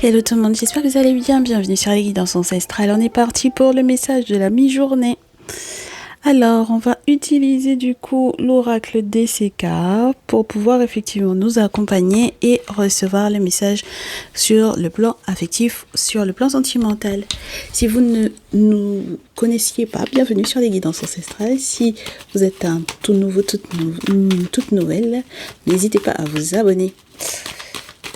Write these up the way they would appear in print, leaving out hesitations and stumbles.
Hello tout le monde, j'espère que vous allez bien. Bienvenue sur les guidances ancestrales. On est parti pour le message de la mi-journée. Alors, on va utiliser du coup l'oracle DCK pour pouvoir effectivement nous accompagner et recevoir le message sur le plan affectif, sur le plan sentimental. Si vous ne nous connaissiez pas, bienvenue sur les guidances ancestrales. Si vous êtes un tout nouveau, toute nouvelle, n'hésitez pas à vous abonner.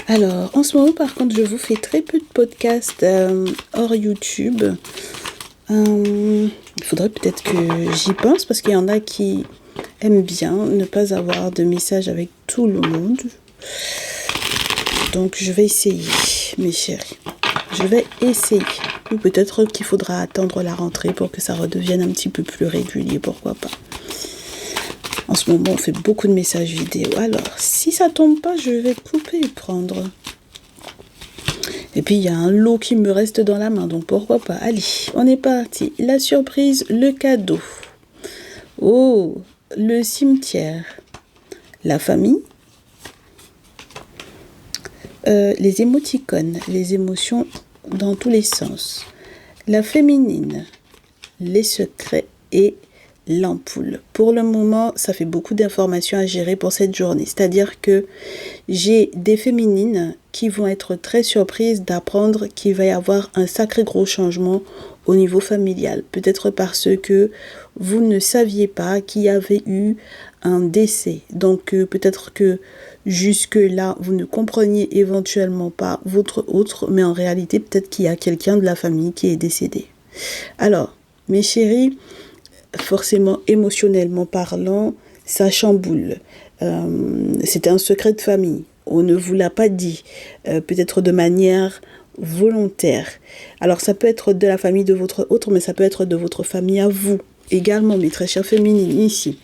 Alors, en ce moment, par contre, je vous fais très peu de podcasts hors YouTube. Il faudrait peut-être que j'y pense parce qu'il y en a qui aiment bien ne pas avoir de messages avec tout le monde. Donc, je vais essayer, mes chéris. Je vais essayer. Ou peut-être qu'il faudra attendre la rentrée pour que ça redevienne un petit peu plus régulier, pourquoi pas. En ce moment, on fait beaucoup de messages vidéo. Alors, si ça tombe pas, je vais couper et prendre. Et puis, il y a un lot qui me reste dans la main, donc pourquoi pas. Allez, on est parti. La surprise, le cadeau. Oh, le cimetière. La famille. Les émoticônes, les émotions dans tous les sens. La féminine. Les secrets et l'ampoule. Pour le moment, ça fait beaucoup d'informations à gérer pour cette journée. C'est-à-dire que j'ai des féminines qui vont être très surprises d'apprendre qu'il va y avoir un sacré gros changement au niveau familial. Peut-être parce que vous ne saviez pas qu'il y avait eu un décès. Donc peut-être que jusque-là, vous ne compreniez éventuellement pas votre autre, mais en réalité, peut-être qu'il y a quelqu'un de la famille qui est décédé. Alors, mes chéris, forcément, émotionnellement parlant, ça chamboule. C'était un secret de famille. On ne vous l'a pas dit, peut-être de manière volontaire. Alors, ça peut être de la famille de votre autre, mais ça peut être de votre famille à vous. Également, mes très chères féminines, ici.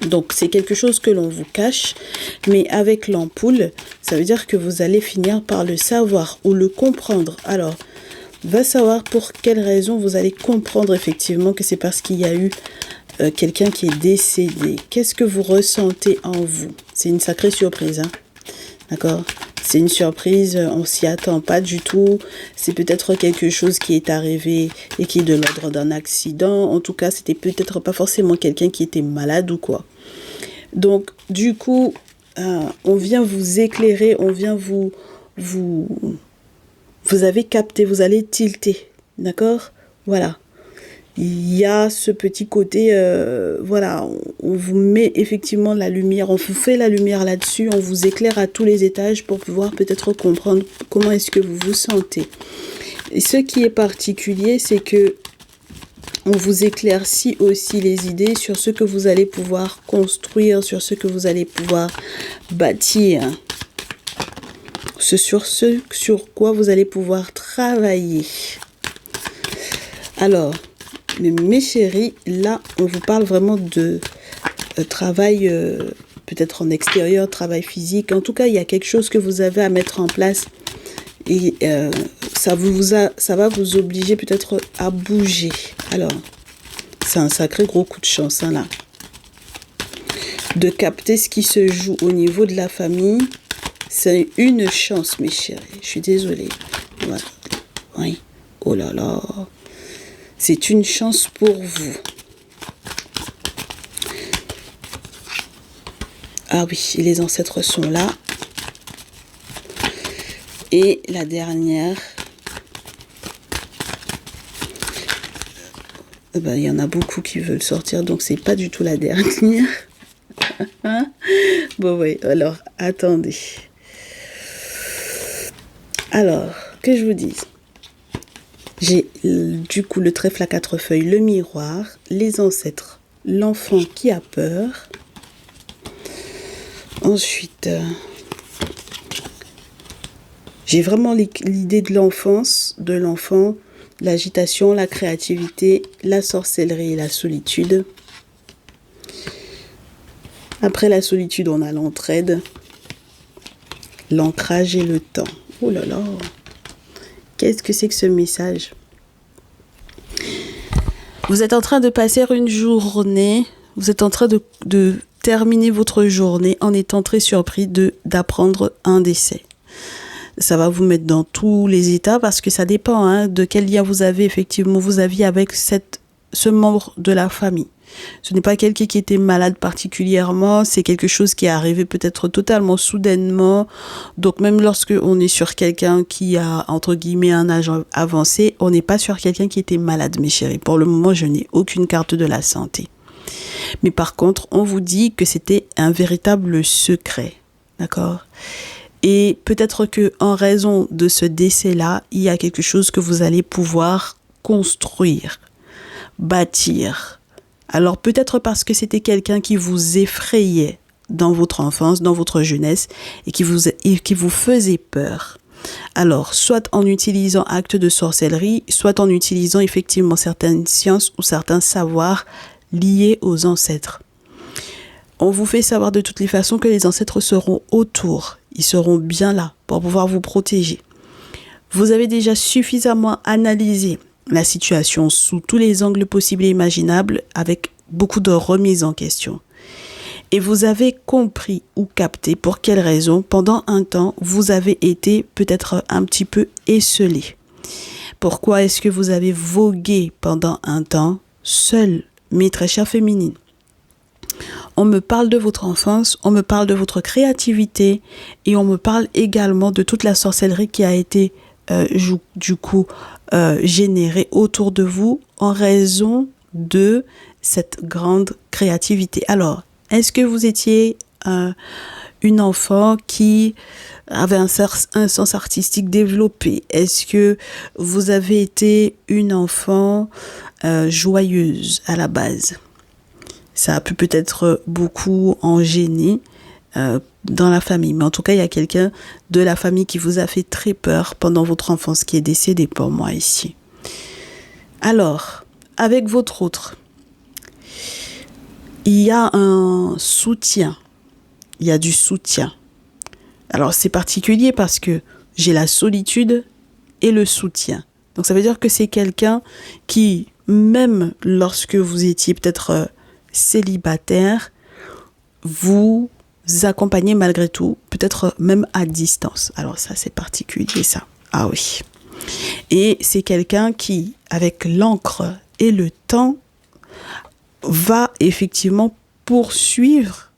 Donc, c'est quelque chose que l'on vous cache, mais avec l'ampoule, ça veut dire que vous allez finir par le savoir ou le comprendre. Alors, va savoir pour quelle raison vous allez comprendre effectivement que c'est parce qu'il y a eu quelqu'un qui est décédé. Qu'est-ce que vous ressentez en vous? C'est une sacrée surprise, hein? D'accord? C'est une surprise, on s'y attend pas du tout. C'est peut-être quelque chose qui est arrivé et qui est de l'ordre d'un accident. En tout cas, c'était peut-être pas forcément quelqu'un qui était malade ou quoi. Donc, du coup, on vient vous éclairer, on vient vous avez capté, vous allez tilter, d'accord? Voilà. Il y a ce petit côté, voilà, on vous met effectivement la lumière, on vous fait la lumière là-dessus, on vous éclaire à tous les étages pour pouvoir peut-être comprendre comment est-ce que vous vous sentez. Et ce qui est particulier, c'est que on vous éclaircit aussi les idées sur ce que vous allez pouvoir construire, sur ce que vous allez pouvoir bâtir. Sur ce sur quoi vous allez pouvoir travailler. Alors, mes chéris, là, on vous parle vraiment de travail, peut-être en extérieur, travail physique. En tout cas, il y a quelque chose que vous avez à mettre en place et ça va vous obliger peut-être à bouger. Alors, c'est un sacré gros coup de chance, hein, là. De capter ce qui se joue au niveau de la famille. C'est une chance, mes chéris. Je suis désolée. Voilà. Oui. Oh là là. C'est une chance pour vous. Ah oui, les ancêtres sont là. Et la dernière. Il y en a beaucoup qui veulent sortir, donc c'est pas du tout la dernière. Bon, oui, alors, attendez. Alors, que je vous dise. J'ai du coup le trèfle à 4 feuilles, le miroir, les ancêtres, l'enfant qui a peur. Ensuite, j'ai vraiment l'idée de l'enfance, de l'enfant, l'agitation, la créativité, la sorcellerie et la solitude. Après la solitude, on a l'entraide, l'ancrage et le temps. Oh là là! Qu'est-ce que c'est que ce message? Vous êtes en train de passer une journée, vous êtes en train de terminer votre journée en étant très surpris d'apprendre un décès. Ça va vous mettre dans tous les états parce que ça dépend de quel lien vous aviez avec ce membre de la famille. Ce n'est pas quelqu'un qui était malade particulièrement, c'est quelque chose qui est arrivé peut-être totalement soudainement. Donc même lorsque on est sur quelqu'un qui a, entre guillemets, un âge avancé, on n'est pas sur quelqu'un qui était malade, mes chéris. Pour le moment, je n'ai aucune carte de la santé. Mais par contre, on vous dit que c'était un véritable secret. D'accord ? Et peut-être que en raison de ce décès-là, il y a quelque chose que vous allez pouvoir construire, bâtir. Alors peut-être parce que c'était quelqu'un qui vous effrayait dans votre enfance, dans votre jeunesse et qui vous faisait peur. Alors, soit en utilisant actes de sorcellerie, soit en utilisant effectivement certaines sciences ou certains savoirs liés aux ancêtres. On vous fait savoir de toutes les façons que les ancêtres seront autour. Ils seront bien là pour pouvoir vous protéger. Vous avez déjà suffisamment analysé la situation sous tous les angles possibles et imaginables avec beaucoup de remises en question. Et vous avez compris ou capté pour quelles raisons, pendant un temps, vous avez été peut-être un petit peu esseulé. Pourquoi est-ce que vous avez vogué pendant un temps seul, mes très chères féminines? On me parle de votre enfance, on me parle de votre créativité et on me parle également de toute la sorcellerie qui a été générée autour de vous en raison de cette grande créativité. Alors, est-ce que vous étiez une enfant qui avait un sens artistique développé? Est-ce que vous avez été une enfant joyeuse à la base? Ça a pu peut-être beaucoup en gêner dans la famille. Mais en tout cas, il y a quelqu'un de la famille qui vous a fait très peur pendant votre enfance, qui est décédé pour moi ici. Alors, avec votre autre, il y a un soutien. Il y a du soutien. Alors, c'est particulier parce que j'ai la solitude et le soutien. Donc, ça veut dire que c'est quelqu'un qui, même lorsque vous étiez peut-être célibataire, vous accompagnez malgré tout, peut-être même à distance. Alors ça, c'est particulier, ça. Ah oui. Et c'est quelqu'un qui, avec l'encre et le temps, va effectivement poursuivre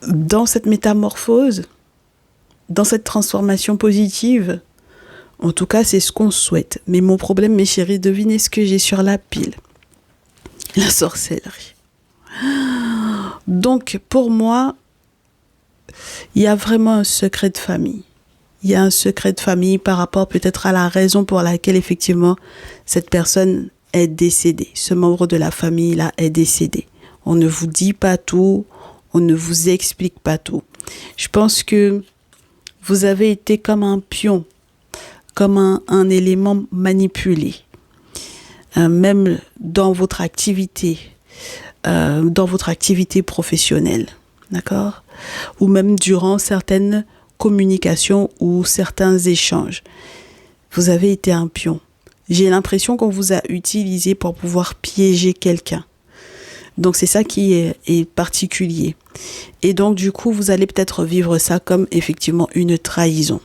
dans cette métamorphose, dans cette transformation positive. En tout cas, c'est ce qu'on souhaite. Mais mon problème, mes chéris, devinez ce que j'ai sur la pile. La sorcellerie. Donc, pour moi, il y a vraiment un secret de famille. Il y a un secret de famille par rapport peut-être à la raison pour laquelle, effectivement, cette personne est décédée. Ce membre de la famille-là est décédé. On ne vous dit pas tout, on ne vous explique pas tout. Je pense que vous avez été comme un pion, comme un élément manipulé, même dans votre activité professionnelle, d'accord? Ou même durant certaines communications ou certains échanges. Vous avez été un pion. J'ai l'impression qu'on vous a utilisé pour pouvoir piéger quelqu'un. Donc c'est ça qui est particulier. Et donc du coup, vous allez peut-être vivre ça comme effectivement une trahison.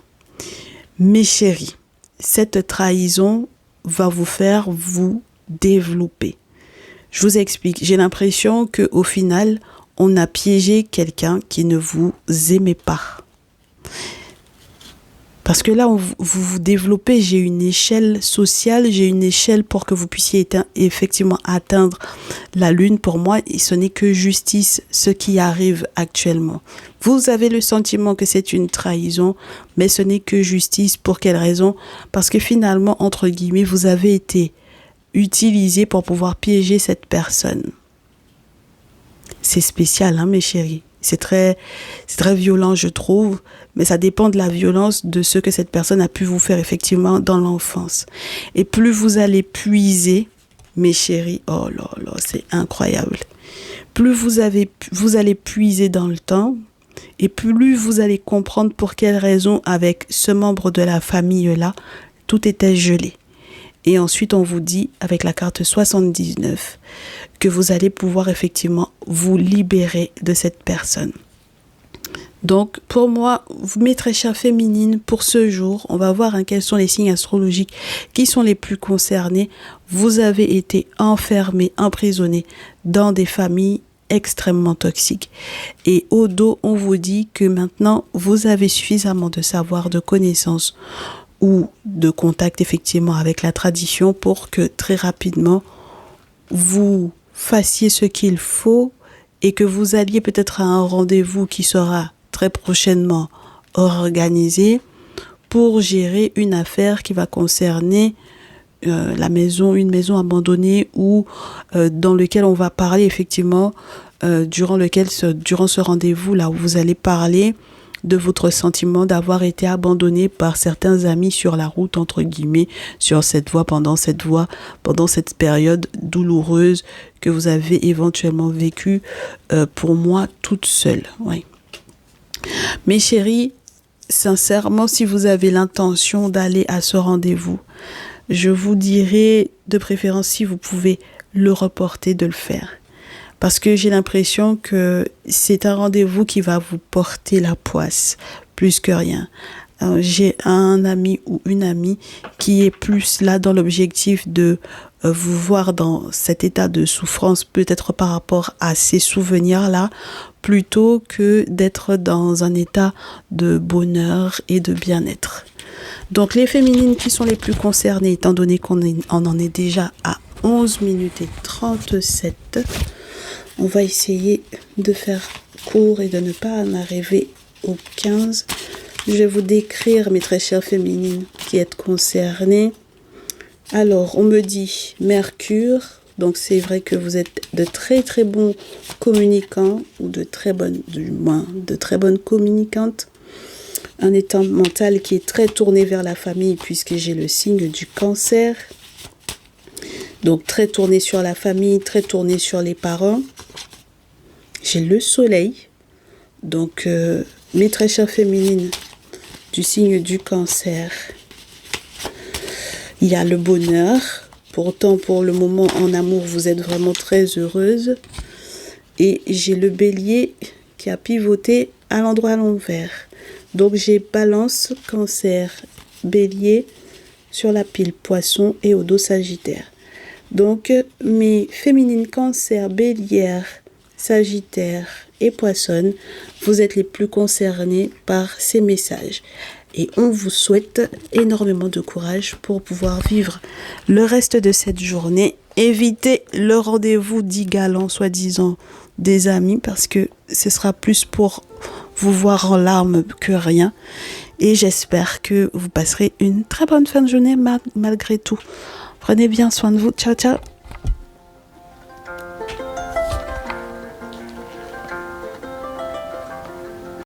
Mes chéris, cette trahison va vous faire vous développer. Je vous explique. J'ai l'impression qu'au final, on a piégé quelqu'un qui ne vous aimait pas. Parce que là, vous vous développez, j'ai une échelle sociale, j'ai une échelle pour que vous puissiez effectivement atteindre la lune. Pour moi, et ce n'est que justice, ce qui arrive actuellement. Vous avez le sentiment que c'est une trahison, mais ce n'est que justice. Pour quelle raison? Parce que finalement, entre guillemets, vous avez été utilisé pour pouvoir piéger cette personne. C'est spécial, mes chéris. C'est très violent, je trouve, mais ça dépend de la violence de ce que cette personne a pu vous faire effectivement dans l'enfance. Et plus vous allez puiser, mes chéris, oh là là, c'est incroyable. Plus vous allez puiser dans le temps, et plus vous allez comprendre pour quelle raison, avec ce membre de la famille-là, tout était gelé. Et ensuite, on vous dit, avec la carte 79, que vous allez pouvoir effectivement vous libérer de cette personne. Donc, pour moi, mes très chères féminines, pour ce jour, on va voir quels sont les signes astrologiques qui sont les plus concernés. Vous avez été enfermés, emprisonnés dans des familles extrêmement toxiques. Et au dos, on vous dit que maintenant, vous avez suffisamment de savoir, de connaissances ou de contact effectivement avec la tradition pour que très rapidement, vous fassiez ce qu'il faut et que vous alliez peut-être à un rendez-vous qui sera très prochainement organisé pour gérer une affaire qui va concerner la maison, une maison abandonnée ou dans lequel on va parler effectivement durant ce rendez-vous là où vous allez parler de votre sentiment d'avoir été abandonné par certains amis sur la route, entre guillemets, sur cette voie, pendant cette période douloureuse que vous avez éventuellement vécue, pour moi, toute seule. Oui. Mes chéris, sincèrement, si vous avez l'intention d'aller à ce rendez-vous, je vous dirais, de préférence, si vous pouvez le reporter, de le faire. Parce que j'ai l'impression que c'est un rendez-vous qui va vous porter la poisse, plus que rien. J'ai un ami ou une amie qui est plus là dans l'objectif de vous voir dans cet état de souffrance, peut-être par rapport à ces souvenirs-là, plutôt que d'être dans un état de bonheur et de bien-être. Donc les féminines qui sont les plus concernées, étant donné qu'on en est déjà à 11 minutes et 37, on va essayer de faire court et de ne pas en arriver aux 15. Je vais vous décrire, mes très chères féminines qui êtes concernées. Alors, on me dit Mercure. Donc, c'est vrai que vous êtes de très très bons communicants ou de très bonnes communicantes. Un état mental qui est très tourné vers la famille puisque j'ai le signe du Cancer. Donc, très tourné sur la famille, très tourné sur les parents. J'ai le Soleil. Donc, mes très chères féminines du signe du Cancer. Il y a le bonheur. Pourtant, pour le moment, en amour, vous êtes vraiment très heureuse. Et j'ai le Bélier qui a pivoté à l'endroit à l'envers. Donc, j'ai Balance, Cancer, Bélier sur la pile Poisson et au dos Sagittaire. Donc, mes féminines Cancer, Bélière, Sagittaire et Poissonne, vous êtes les plus concernés par ces messages. Et on vous souhaite énormément de courage pour pouvoir vivre le reste de cette journée. Évitez le rendez-vous dit galant, soi-disant, des amis, parce que ce sera plus pour vous voir en larmes que rien. Et j'espère que vous passerez une très bonne fin de journée malgré tout. Prenez bien soin de vous. Ciao, ciao.